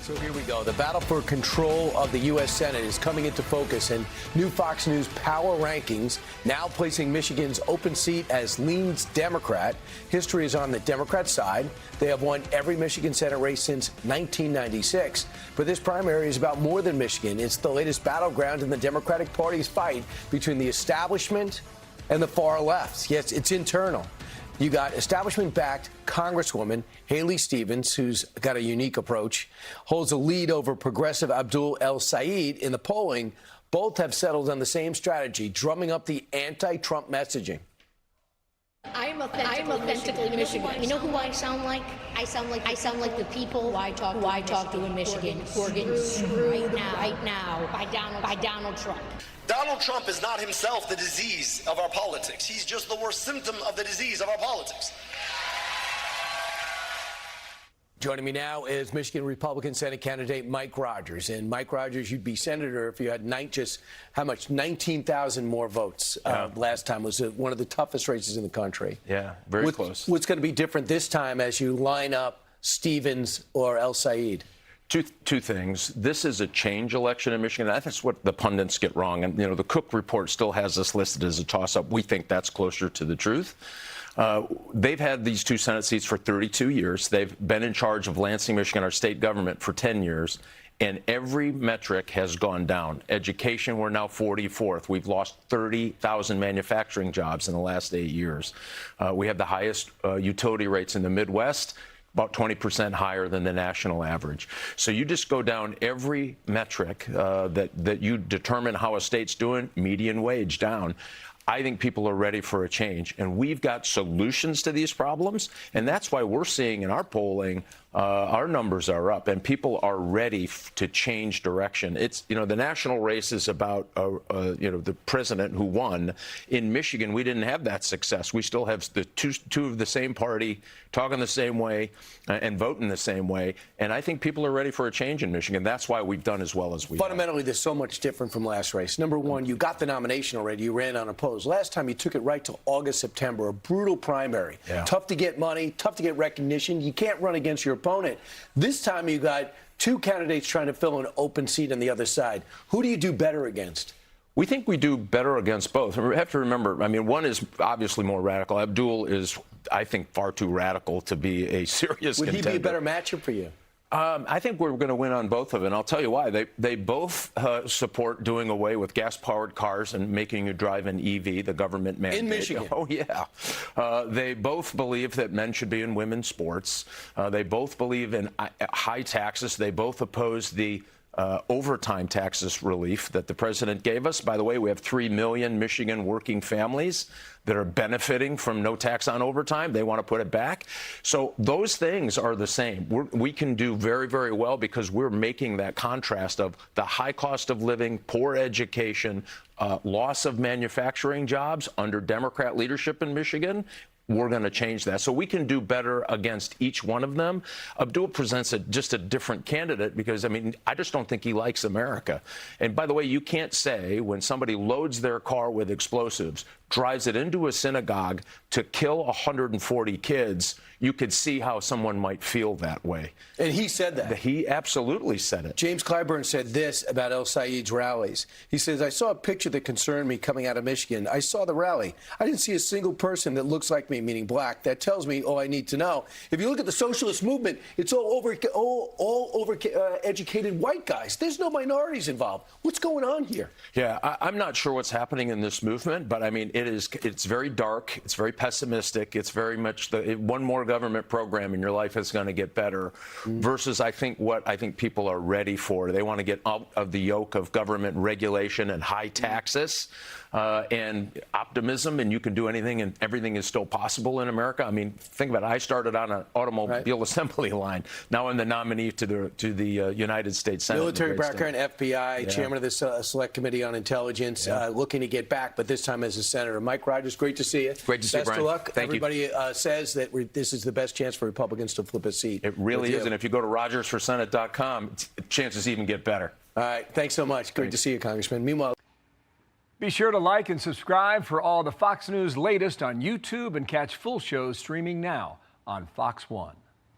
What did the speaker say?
So here we go. The battle for control of the U.S. Senate is coming into focus, and new Fox News power rankings now placing Michigan's open seat as leans Democrat. History is on the Democrat side. They have won every Michigan Senate race since 1996. But this primary is about more than Michigan. It's the latest battleground in the Democratic Party's fight between the establishment and the far left. Yes, it's internal. You got establishment-backed Congresswoman Haley Stevens, who's got a unique approach, holds a lead over progressive Abdul el-Sayed in the polling. Both have settled on the same strategy, drumming up the anti-Trump messaging. I'm authentically Michigan. You know who I sound like? I sound like the people who I talk to in Michigan who are getting screwed right now by Donald Trump. Donald Trump is not himself the disease of our politics. He's just the worst symptom of the disease of our politics. Joining me now is Michigan Republican Senate candidate Mike Rogers. And Mike Rogers, you'd be senator if you had just how much? 19,000 more votes. Last time was one of the toughest races in the country. Yeah, very close. What's going to be different this time as you line up Stevens or el-Sayed? Two things. This is a change election in Michigan. I think that's what the pundits get wrong. And, the Cook report still has this listed as a toss-up. We think that's closer to the truth. They've had these two Senate seats for 32 years. They've been in charge of Lansing, Michigan, our state government, for 10 years. And every metric has gone down. Education, we're now 44th. We've lost 30,000 manufacturing jobs in the last 8 years. We have the highest utility rates in the Midwest, about 20% higher than the national average. So you just go down every metric that you determine how a state's doing, median wage down. I think people are ready for a change, and we've got solutions to these problems, and that's why we're seeing in our polling our numbers are up, and people are ready to change direction. It's, the national race is about, the president who won. In Michigan, we didn't have that success. We still have the two of the same party talking the same way and voting the same way, and I think people are ready for a change in Michigan. That's why we've done as well as we have. Fundamentally, there's so much different from last race. Number one, you got the nomination already. You ran unopposed. Last time, you took it right till August, September, a brutal primary. Yeah. Tough to get money, tough to get recognition. You can't run against your opponent. This time, you got two candidates trying to fill an open seat on the other side. Who do you do better against? We think we do better against both. We have to remember, one is obviously more radical. Abdul is, I think, far too radical to be a serious contender. Would he be a better matchup for you? I think we're going to win on both of it, and I'll tell you why. They both support doing away with gas-powered cars and making you drive an EV, the government mandate. In Michigan. Oh, yeah. They both believe that men should be in women's sports. They both believe in high taxes. They both oppose the overtime taxes relief that the president gave us. By the way, we have 3 million Michigan working families that are benefiting from no tax on overtime. They want to put it back. So those things are the same. We can do very, very well because we're making that contrast of the high cost of living, poor education, loss of manufacturing jobs under Democrat leadership in Michigan. We're going to change that. So we can do better against each one of them. Abdul presents just a different candidate because, I just don't think he likes America. And by the way, you can't say when somebody loads their car with explosives, drives it into a synagogue to kill 140 kids, you could see how someone might feel that way. And he said that. He absolutely said it. James Clyburn said this about el-Sayed's rallies. He says, I saw a picture that concerned me coming out of Michigan. I saw the rally. I didn't see a single person that looks like me, meaning black. That tells me all I need to know. If you look at the socialist movement, it's all educated white guys. There's no minorities involved. What's going on here? Yeah, I'm not sure what's happening in this movement, but it's very dark. It's very pessimistic. It's very much one more government program in your life is going to get better versus I think people are ready for. They want to get out of the yoke of government regulation and high taxes and optimism, and you can do anything and everything is still possible in America. Think about it. I started on an automobile assembly line. Now I'm the nominee to the United States Senate. Military background, FBI, chairman of the Select Committee on Intelligence, looking to get back, but this time as a senator. Mike Rogers, great to see you. Great to see you, Brian. Best of luck. Thank you. Everybody says that this is the best chance for Republicans to flip a seat. It really is, and if you go to rogersforsenate.com, chances even get better. All right, thanks so much. Great to see you, Congressman. Meanwhile, be sure to like and subscribe for all the Fox News latest on YouTube and catch full shows streaming now on Fox One.